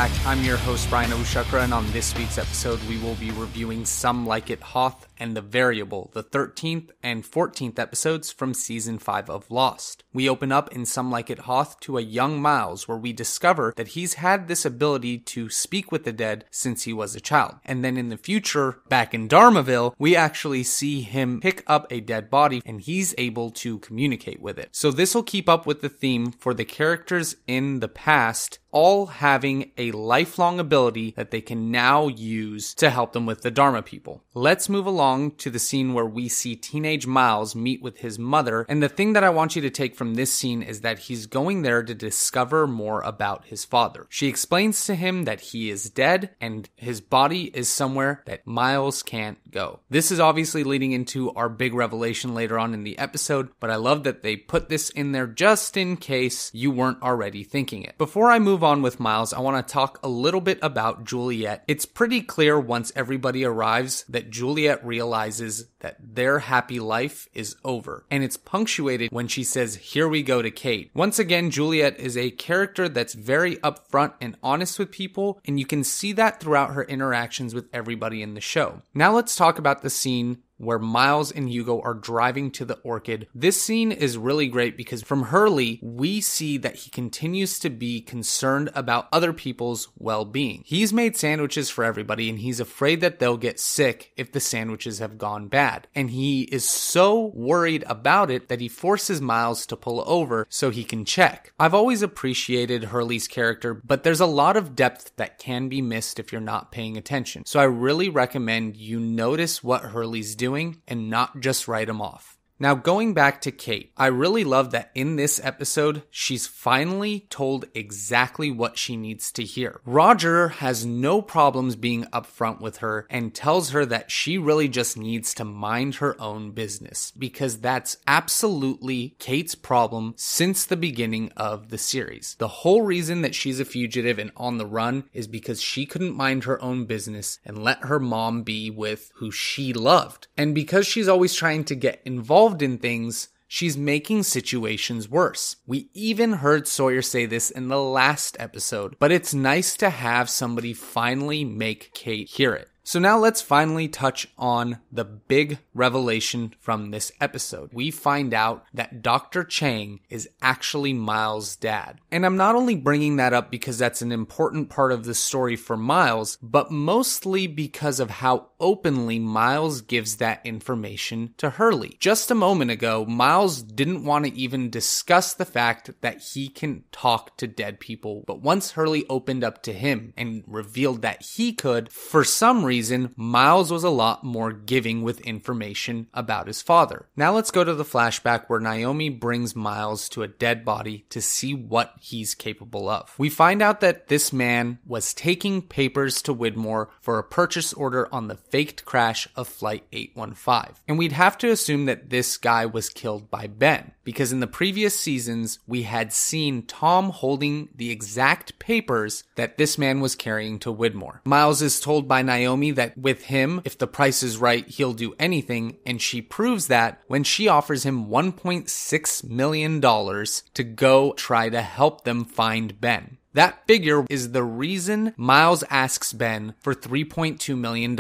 back. I'm your host, Bryan Abou Chacra, and on this week's episode, we will be reviewing Some Like It Hoth and The Variable, the 13th and 14th episodes from Season 5 of Lost. We open up in Some Like It Hoth to a young Miles, where we discover that he's had this ability to speak with the dead since he was a child. And then in the future, back in Dharmaville, we actually see him pick up a dead body, and he's able to communicate with it. So this will keep up with the theme for the characters in the past all having a lifelong ability that they can now use to help them with the Dharma people. Let's move along to the scene where we see teenage Miles meet with his mother, and the thing that I want you to take from this scene is that he's going there to discover more about his father. She explains to him that he is dead and his body is somewhere that Miles can't go. This is obviously leading into our big revelation later on in the episode, but I love that they put this in there just in case you weren't already thinking it. Before I move on with Miles, I want to talk a little bit about Juliet. It's pretty clear once everybody arrives that Juliet realizes that their happy life is over. And it's punctuated when she says, "Here we go" to Kate. Once again, Juliet is a character that's very upfront and honest with people, and you can see that throughout her interactions with everybody in the show. Now let's talk about the scene where Miles and Hugo are driving to the Orchid. This scene is really great because from Hurley, we see that he continues to be concerned about other people's well-being. He's made sandwiches for everybody, and he's afraid that they'll get sick if the sandwiches have gone bad. And he is so worried about it that he forces Miles to pull over so he can check. I've always appreciated Hurley's character, but there's a lot of depth that can be missed if you're not paying attention. So I really recommend you notice what Hurley's doing and not just write him off. Now, going back to Kate, I really love that in this episode, she's finally told exactly what she needs to hear. Roger has no problems being upfront with her and tells her that she really just needs to mind her own business, because that's absolutely Kate's problem since the beginning of the series. The whole reason that she's a fugitive and on the run is because she couldn't mind her own business and let her mom be with who she loved. And because she's always trying to get involved in things, she's making situations worse. We even heard Sawyer say this in the last episode, but it's nice to have somebody finally make Kate hear it. So now let's finally touch on the big revelation from this episode. We find out that Dr. Chang is actually Miles' dad. And I'm not only bringing that up because that's an important part of the story for Miles, but mostly because of how openly Miles gives that information to Hurley. Just a moment ago, Miles didn't want to even discuss the fact that he can talk to dead people, but once Hurley opened up to him and revealed that he could, for some reason, Miles was a lot more giving with information about his father. Now let's go to the flashback where Naomi brings Miles to a dead body to see what he's capable of. We find out that this man was taking papers to Widmore for a purchase order on the faked crash of Flight 815. And we'd have to assume that this guy was killed by Ben, because in the previous seasons, we had seen Tom holding the exact papers that this man was carrying to Widmore. Miles is told by Naomi that with him, if the price is right, he'll do anything, and she proves that when she offers him $1.6 million to go try to help them find Ben. That figure is the reason Miles asks Ben for $3.2 million.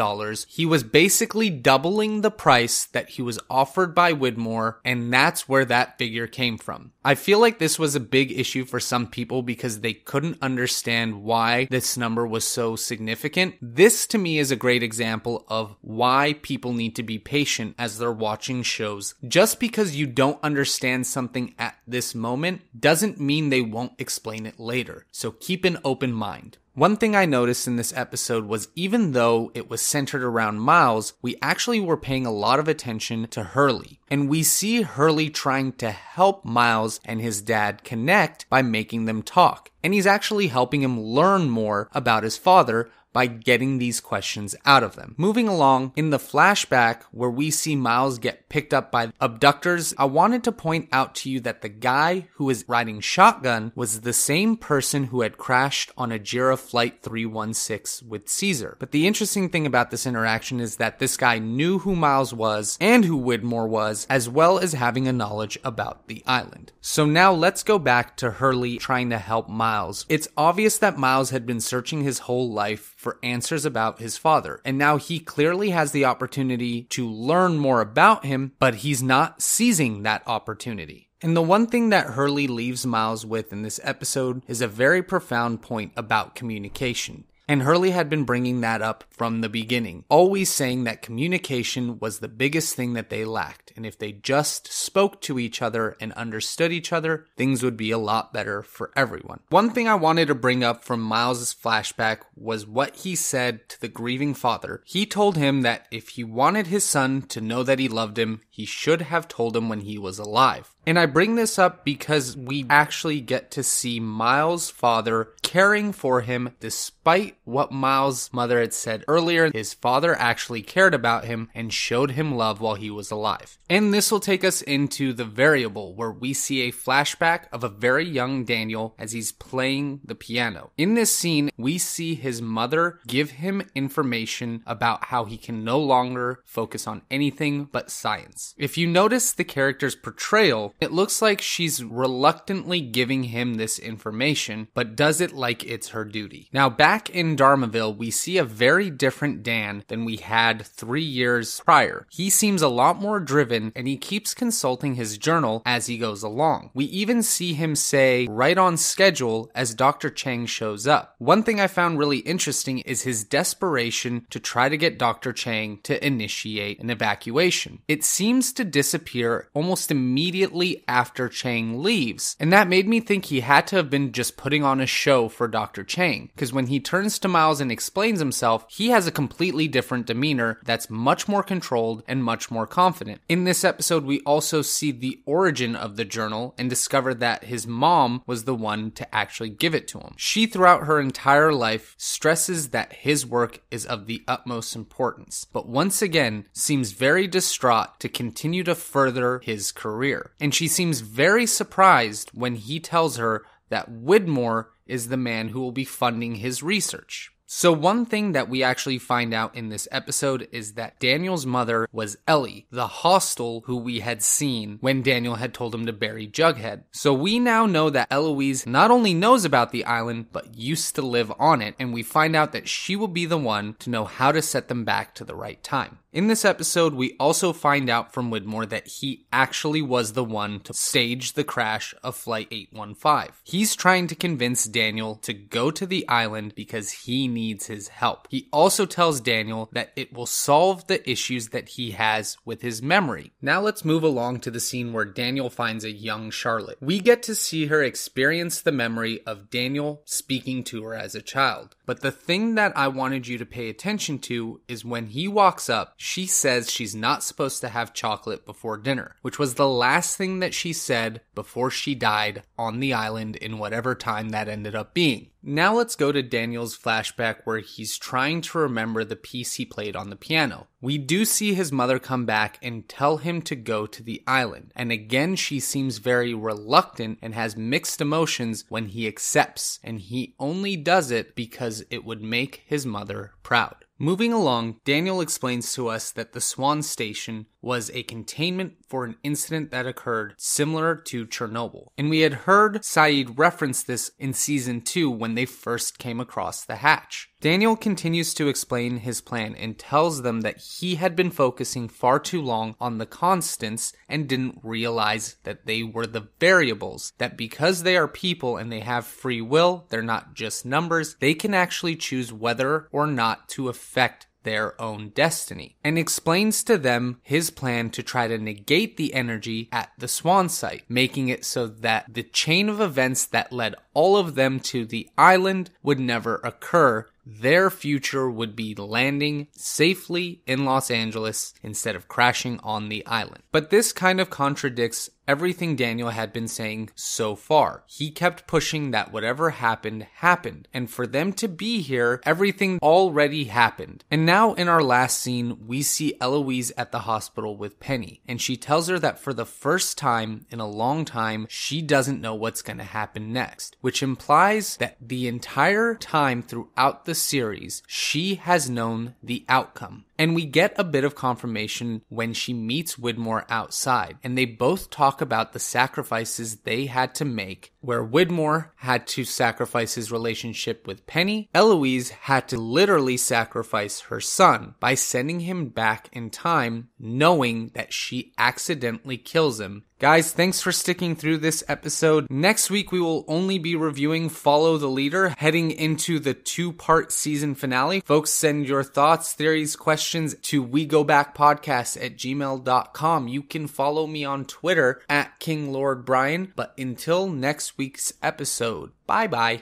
He was basically doubling the price that he was offered by Widmore, and that's where that figure came from. I feel like this was a big issue for some people because they couldn't understand why this number was so significant. This to me is a great example of why people need to be patient as they're watching shows. Just because you don't understand something at this moment doesn't mean they won't explain it later. So keep an open mind. One thing I noticed in this episode was even though it was centered around Miles, we actually were paying a lot of attention to Hurley. And we see Hurley trying to help Miles and his dad connect by making them talk. And he's actually helping him learn more about his father by getting these questions out of them. Moving along, in the flashback where we see Miles get picked up by abductors, I wanted to point out to you that the guy who was riding shotgun was the same person who had crashed on a Jira Flight 316 with Caesar. But the interesting thing about this interaction is that this guy knew who Miles was and who Widmore was, as well as having a knowledge about the island. So now let's go back to Hurley trying to help Miles Miles, it's obvious that Miles had been searching his whole life for answers about his father, and now he clearly has the opportunity to learn more about him, but he's not seizing that opportunity. And the one thing that Hurley leaves Miles with in this episode is a very profound point about communication. And Hurley had been bringing that up from the beginning, always saying that communication was the biggest thing that they lacked. And if they just spoke to each other and understood each other, things would be a lot better for everyone. One thing I wanted to bring up from Miles' flashback was what he said to the grieving father. He told him that if he wanted his son to know that he loved him, he should have told him when he was alive. And I bring this up because we actually get to see Miles' father caring for him despite what Miles' mother had said earlier. His father actually cared about him and showed him love while he was alive. And this will take us into The Variable, where we see a flashback of a very young Daniel as he's playing the piano. In this scene, we see his mother give him information about how he can no longer focus on anything but science. If you notice the character's portrayal, it looks like she's reluctantly giving him this information, but does it like it's her duty. Now, back in Dharmaville, we see a very different Dan than we had 3 years prior. He seems a lot more driven, and he keeps consulting his journal as he goes along. We even see him say, right on schedule, as Dr. Chang shows up. One thing I found really interesting is his desperation to try to get Dr. Chang to initiate an evacuation. It seems to disappear almost immediately after Chang leaves, and that made me think he had to have been just putting on a show for Dr. Chang, because when he turns to Miles and explains himself, he has a completely different demeanor that's much more controlled and much more confident. In this episode, we also see the origin of the journal and discover that his mom was the one to actually give it to him. She, throughout her entire life, stresses that his work is of the utmost importance, but once again seems very distraught to continue to further his career. And she seems very surprised when he tells her that Widmore is the man who will be funding his research. So one thing that we actually find out in this episode is that Daniel's mother was Ellie, the hostel who we had seen when Daniel had told him to bury Jughead. So we now know that Eloise not only knows about the island, but used to live on it, and we find out that she will be the one to know how to set them back to the right time. In this episode, we also find out from Widmore that he actually was the one to stage the crash of Flight 815. He's trying to convince Daniel to go to the island because he needs his help. He also tells Daniel that it will solve the issues that he has with his memory. Now let's move along to the scene where Daniel finds a young Charlotte. We get to see her experience the memory of Daniel speaking to her as a child. But the thing that I wanted you to pay attention to is when he walks up, she says she's not supposed to have chocolate before dinner, which was the last thing that she said before she died on the island in whatever time that ended up being. Now let's go to Daniel's flashback where he's trying to remember the piece he played on the piano. We do see his mother come back and tell him to go to the island. And again, she seems very reluctant and has mixed emotions when he accepts. And he only does it because it would make his mother proud. Moving along, Daniel explains to us that the Swan Station was a containment for an incident that occurred similar to Chernobyl. And we had heard Saeed reference this in Season 2 when they first came across the hatch. Daniel continues to explain his plan and tells them that he had been focusing far too long on the constants and didn't realize that they were the variables, that because they are people and they have free will, they're not just numbers, they can actually choose whether or not to affect their own destiny, and explains to them his plan to try to negate the energy at the Swan site, making it so that the chain of events that led all of them to the island would never occur. Their future would be landing safely in Los Angeles instead of crashing on the island. But this kind of contradicts everything Daniel had been saying so far. He kept pushing that whatever happened, happened. And for them to be here, everything already happened. And now in our last scene, we see Eloise at the hospital with Penny. And she tells her that for the first time in a long time, she doesn't know what's going to happen next. Which implies that the entire time throughout the series, she has known the outcome. And we get a bit of confirmation when she meets Widmore outside, and they both talk about the sacrifices they had to make where Widmore had to sacrifice his relationship with Penny, Eloise had to literally sacrifice her son by sending him back in time, knowing that she accidentally kills him. Guys, thanks for sticking through this episode. Next week, we will only be reviewing Follow the Leader, heading into the 2-part season finale. Folks, send your thoughts, theories, questions to wegobacpodcast@gmail.com. You can follow me on Twitter @KingLordBryan. But until next week's episode, bye-bye.